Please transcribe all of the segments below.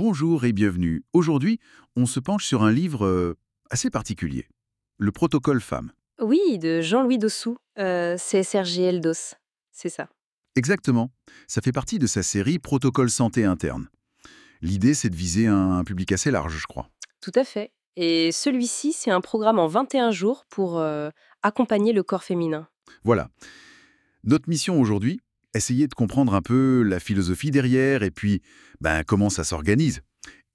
Bonjour et bienvenue. Aujourd'hui, on se penche sur un livre assez particulier, Le Protocole Femme. Oui, de Jean-Louis Dossou, CSRGL DOS, c'est ça. Exactement, ça fait partie de sa série Protocole santé interne. L'idée, c'est de viser un public assez large, je crois. Tout à fait. Et celui-ci, c'est un programme en 21 jours pour accompagner le corps féminin. Voilà. Notre mission aujourd'hui, essayer de comprendre un peu la philosophie derrière et puis comment ça s'organise.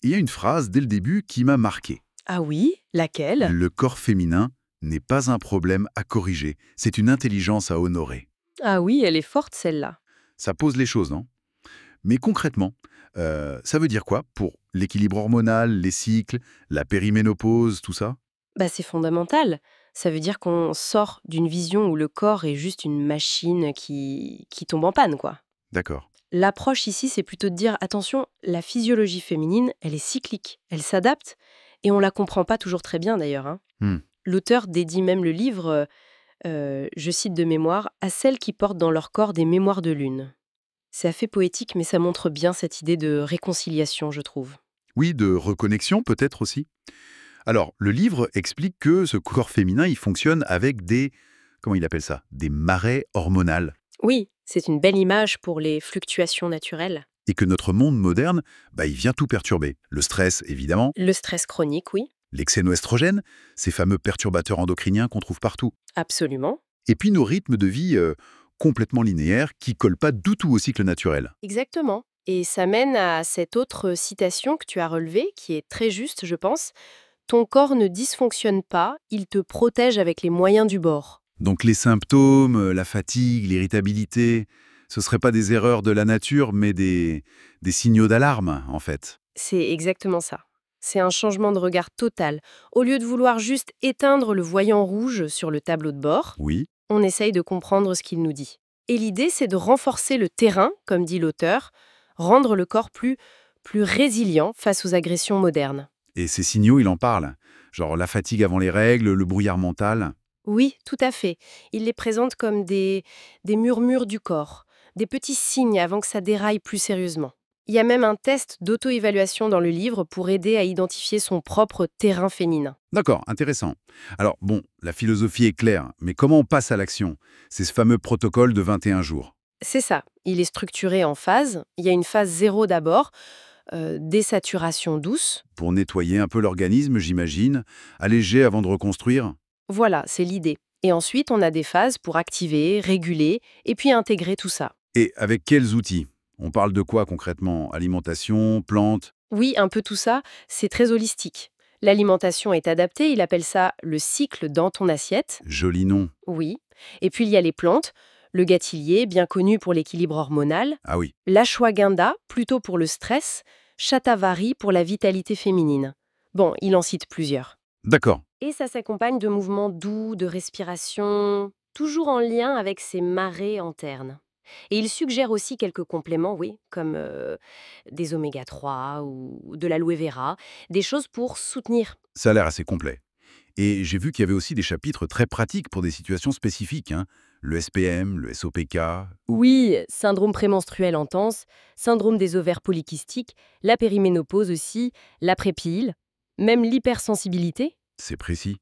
Et il y a une phrase dès le début qui m'a marqué. Ah oui, laquelle? Le corps féminin n'est pas un problème à corriger, c'est une intelligence à honorer. Ah oui, elle est forte celle-là. Ça pose les choses, non? Mais concrètement, ça veut dire quoi pour l'équilibre hormonal, les cycles, la périménopause, tout ça? Bah, c'est fondamental. Ça veut dire qu'on sort d'une vision où le corps est juste une machine qui tombe en panne, quoi. D'accord. L'approche ici, c'est plutôt de dire, attention, la physiologie féminine, elle est cyclique, elle s'adapte, et on la comprend pas toujours très bien d'ailleurs, hein. Hmm. L'auteur dédie même le livre, je cite de mémoire, à celles qui portent dans leur corps des mémoires de lune. C'est assez poétique, mais ça montre bien cette idée de réconciliation, je trouve. Oui, de reconnexion peut-être aussi. Alors, le livre explique que ce corps féminin, il fonctionne avec des, comment il appelle ça? Des marées hormonales. Oui, c'est une belle image pour les fluctuations naturelles. Et que notre monde moderne, il vient tout perturber. Le stress, évidemment, Le stress chronique, oui, les xénoestrogènes, ces fameux perturbateurs endocriniens qu'on trouve partout. absolument. Et puis nos rythmes de vie complètement linéaires qui collent pas du tout au cycle naturel. Exactement. Et ça mène à cette autre citation que tu as relevée, qui est très juste, je pense. Ton corps ne dysfonctionne pas, il te protège avec les moyens du bord. Donc les symptômes, la fatigue, l'irritabilité, ce ne seraient pas des erreurs de la nature, mais des signaux d'alarme, en fait. C'est exactement ça. C'est un changement de regard total. Au lieu de vouloir juste éteindre le voyant rouge sur le tableau de bord, Oui. on essaye de comprendre ce qu'il nous dit. Et l'idée, c'est de renforcer le terrain, comme dit l'auteur, rendre le corps plus résilient face aux agressions modernes. Et ces signaux, il en parle. Genre la fatigue avant les règles, le brouillard mental. Oui, tout à fait. Il les présente comme des murmures du corps, des petits signes avant que ça déraille plus sérieusement. Il y a même un test d'auto-évaluation dans le livre pour aider à identifier son propre terrain féminin. D'accord, intéressant. Alors bon, la philosophie est claire, mais comment on passe à l'action? C'est ce fameux protocole de 21 jours. C'est ça, il est structuré en phases. Il y a une phase zéro d'abord, désaturation douce. Pour nettoyer un peu l'organisme, j'imagine, alléger avant de reconstruire. Voilà, c'est l'idée. Et ensuite, on a des phases pour activer, réguler et puis intégrer tout ça. Et avec quels outils? On parle de quoi concrètement? Alimentation, plantes? Oui, un peu tout ça, c'est très holistique. L'alimentation est adaptée, il appelle ça le cycle dans ton assiette. Joli nom. Oui. Et puis il y a les plantes, le gâtillier, bien connu pour l'équilibre hormonal, Ah oui, l'ashwagandha, plutôt pour le stress, shatavari pour la vitalité féminine. Bon, il en cite plusieurs. d'accord. Et ça s'accompagne de mouvements doux, de respiration, toujours en lien avec ces marées internes. Et il suggère aussi quelques compléments, oui, comme des oméga 3 ou de l'aloe vera, des choses pour soutenir. Ça a l'air assez complet. Et j'ai vu qu'il y avait aussi des chapitres très pratiques pour des situations spécifiques, hein. Le SPM, le SOPK. Oui, syndrome prémenstruel intense, syndrome des ovaires polykystiques, la périménopause aussi, la prépile, même l'hypersensibilité. C'est précis.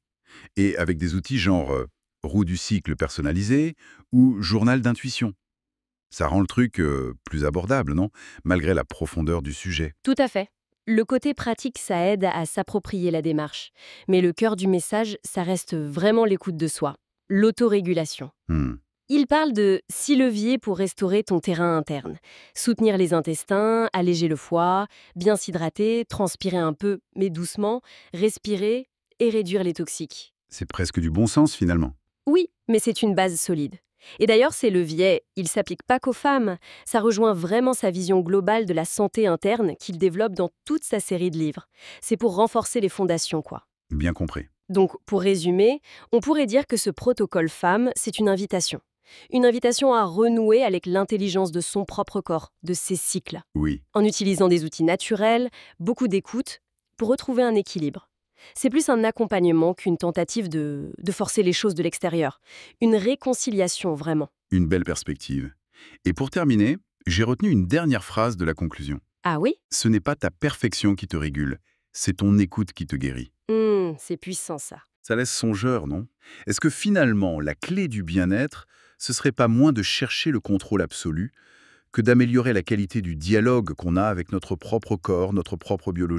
Et avec des outils genre roue du cycle personnalisé ou journal d'intuition. Ça rend le truc plus abordable, non? Malgré la profondeur du sujet. Tout à fait. Le côté pratique, ça aide à s'approprier la démarche. Mais le cœur du message, ça reste vraiment l'écoute de soi, l'autorégulation. Hmm. Il parle de 6 leviers pour restaurer ton terrain interne. Soutenir les intestins, alléger le foie, bien s'hydrater, transpirer un peu, mais doucement, respirer et réduire les toxiques. C'est presque du bon sens finalement. Oui, mais c'est une base solide. Et d'ailleurs, ces leviers, ils ne s'appliquent pas qu'aux femmes. Ça rejoint vraiment sa vision globale de la santé interne qu'il développe dans toute sa série de livres. C'est pour renforcer les fondations, quoi. Bien compris. Donc, pour résumer, on pourrait dire que ce protocole femme, c'est une invitation. Une invitation à renouer avec l'intelligence de son propre corps, de ses cycles, Oui. en utilisant des outils naturels, beaucoup d'écoute, pour retrouver un équilibre. C'est plus un accompagnement qu'une tentative de forcer les choses de l'extérieur. Une réconciliation, vraiment. Une belle perspective. Et pour terminer, j'ai retenu une dernière phrase de la conclusion. Ah oui? Ce n'est pas ta perfection qui te régule, c'est ton écoute qui te guérit. C'est puissant ça. Ça laisse songeur, non? Est-ce que finalement, la clé du bien-être, ce serait pas moins de chercher le contrôle absolu que d'améliorer la qualité du dialogue qu'on a avec notre propre corps, notre propre biologie?